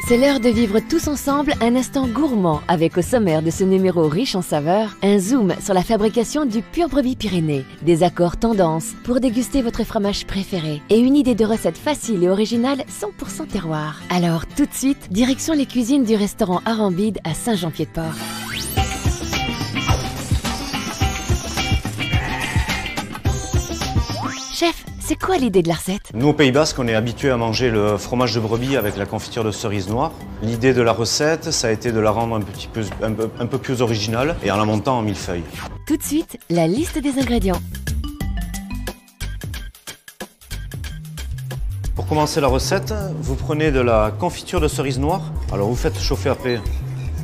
C'est l'heure de vivre tous ensemble un instant gourmand avec au sommaire de ce numéro riche en saveurs, un zoom sur la fabrication du Pur Brebis Pyrénées, des accords tendances pour déguster votre fromage préféré et une idée de recette facile et originale 100% terroir. Alors tout de suite, direction les cuisines du restaurant Arambide à Saint-Jean-Pied-de-Port. Chef, c'est quoi l'idée de la recette? Nous, au Pays Basque, on est habitué à manger le fromage de brebis avec la confiture de cerise noire. L'idée de la recette, ça a été de la rendre un peu plus originale et en la montant en millefeuille. Tout de suite, la liste des ingrédients. Pour commencer la recette, vous prenez de la confiture de cerise noire. Alors vous faites chauffer après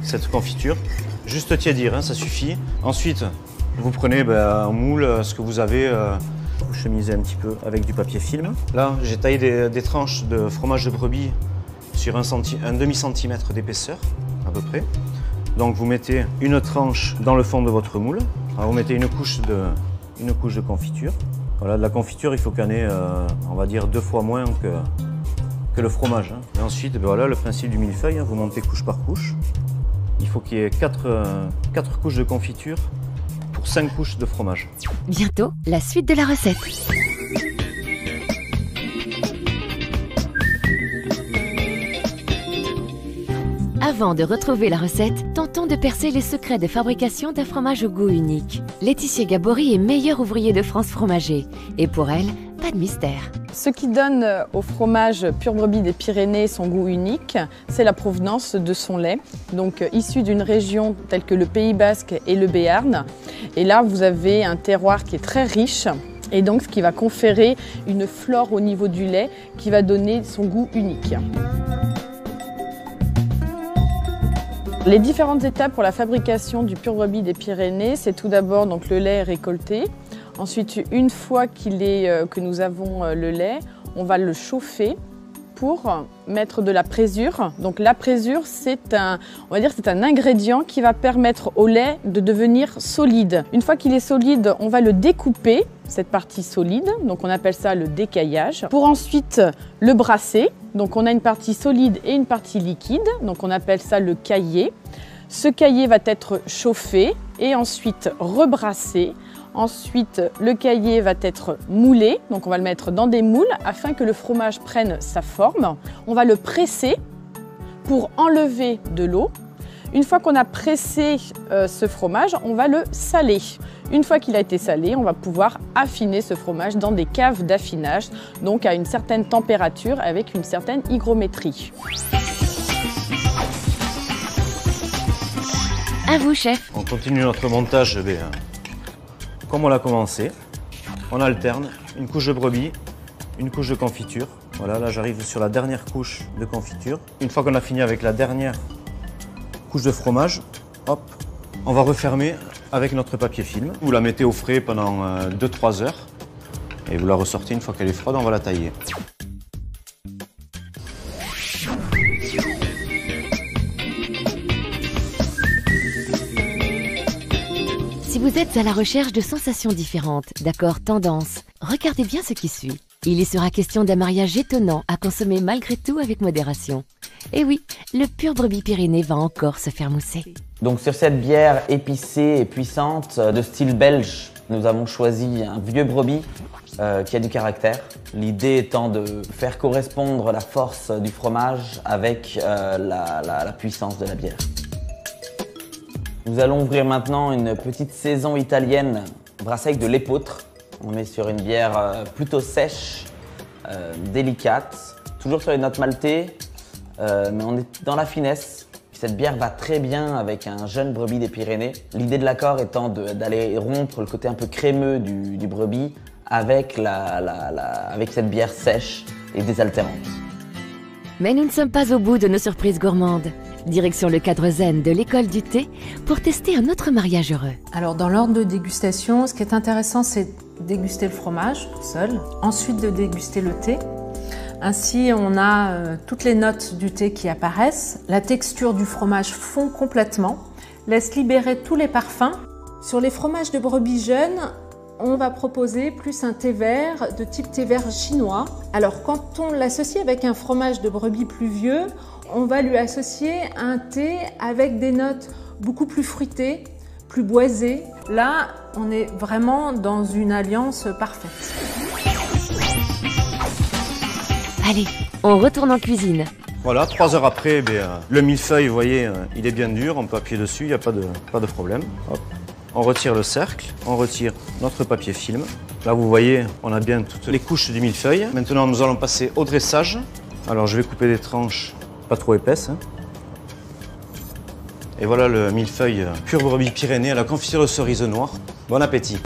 cette confiture, juste tiédir, ça suffit. Ensuite, vous prenez un moule, ce que vous avez. Vous chemisez un petit peu avec du papier film. Là, j'ai taillé des tranches de fromage de brebis sur un demi-centimètre d'épaisseur, à peu près. Donc vous mettez une tranche dans le fond de votre moule. Alors, vous mettez une couche de confiture. Voilà, de la confiture, il faut qu'il y en ait, on va dire, 2 fois moins que le fromage. Et ensuite, voilà le principe du millefeuille, vous montez couche par couche. Il faut qu'il y ait 4 couches de confiture pour 5 couches de fromage. Bientôt, la suite de la recette. Avant de retrouver la recette, tentons de percer les secrets de fabrication d'un fromage au goût unique. Laetitia Gabory est meilleure ouvrier de France fromager. Et pour elle, pas de mystère. Ce qui donne au fromage Pur Brebis des Pyrénées son goût unique, c'est la provenance de son lait, donc issu d'une région telle que le Pays Basque et le Béarn. Et là, vous avez un terroir qui est très riche et donc ce qui va conférer une flore au niveau du lait qui va donner son goût unique. Les différentes étapes pour la fabrication du Pur Brebis des Pyrénées, c'est tout d'abord donc le lait récolté. Ensuite, une fois que nous avons le lait, on va le chauffer pour mettre de la présure. Donc la présure, on va dire, c'est un ingrédient qui va permettre au lait de devenir solide. Une fois qu'il est solide, on va le découper, cette partie solide, donc on appelle ça le décaillage, pour ensuite le brasser. Donc on a une partie solide et une partie liquide, donc on appelle ça le caillé. Ce caillé va être chauffé et ensuite rebrassé. Ensuite, le caillé va être moulé, donc on va le mettre dans des moules afin que le fromage prenne sa forme. On va le presser pour enlever de l'eau. Une fois qu'on a pressé ce fromage, on va le saler. Une fois qu'il a été salé, on va pouvoir affiner ce fromage dans des caves d'affinage, donc à une certaine température avec une certaine hygrométrie. À vous, chef. On continue notre montage comme on l'a commencé. On alterne une couche de brebis, une couche de confiture. Voilà, là j'arrive sur la dernière couche de confiture. Une fois qu'on a fini avec la dernière couche de fromage, hop, on va refermer avec notre papier film. Vous la mettez au frais pendant 2-3 heures et vous la ressortez une fois qu'elle est froide, on va la tailler. Si vous êtes à la recherche de sensations différentes, d'accords tendances, regardez bien ce qui suit. Il y sera question d'un mariage étonnant à consommer malgré tout avec modération. Et oui, le Pur Brebis Pyrénées va encore se faire mousser. Donc sur cette bière épicée et puissante de style belge, nous avons choisi un vieux brebis qui a du caractère. L'idée étant de faire correspondre la force du fromage avec la puissance de la bière. Nous allons ouvrir maintenant une petite saison italienne brassée avec de l'épeautre. On est sur une bière plutôt sèche, délicate, toujours sur les notes maltées, mais on est dans la finesse. Cette bière va très bien avec un jeune brebis des Pyrénées. L'idée de l'accord étant d'aller rompre le côté un peu crémeux du brebis avec cette bière sèche et désaltérante. Mais nous ne sommes pas au bout de nos surprises gourmandes. Direction le cadre zen de l'école du thé pour tester un autre mariage heureux. Alors dans l'ordre de dégustation, ce qui est intéressant, c'est de déguster le fromage tout seul, ensuite de déguster le thé. Ainsi, on a toutes les notes du thé qui apparaissent. La texture du fromage fond complètement, laisse libérer tous les parfums. Sur les fromages de brebis jeunes, on va proposer plus un thé vert de type thé vert chinois. Alors quand on l'associe avec un fromage de brebis plus vieux, on va lui associer un thé avec des notes beaucoup plus fruitées, plus boisées. Là, on est vraiment dans une alliance parfaite. Allez, on retourne en cuisine. Voilà, 3 heures après, le millefeuille, vous voyez, il est bien dur, on peut appuyer dessus, il n'y a pas de problème. Hop. On retire le cercle, on retire notre papier film. Là, vous voyez, on a bien toutes les couches du millefeuille. Maintenant, nous allons passer au dressage. Alors, je vais couper des tranches pas trop épaisses. Et voilà le millefeuille pur brebis Pyrénées à la confiture de cerise noire. Bon appétit!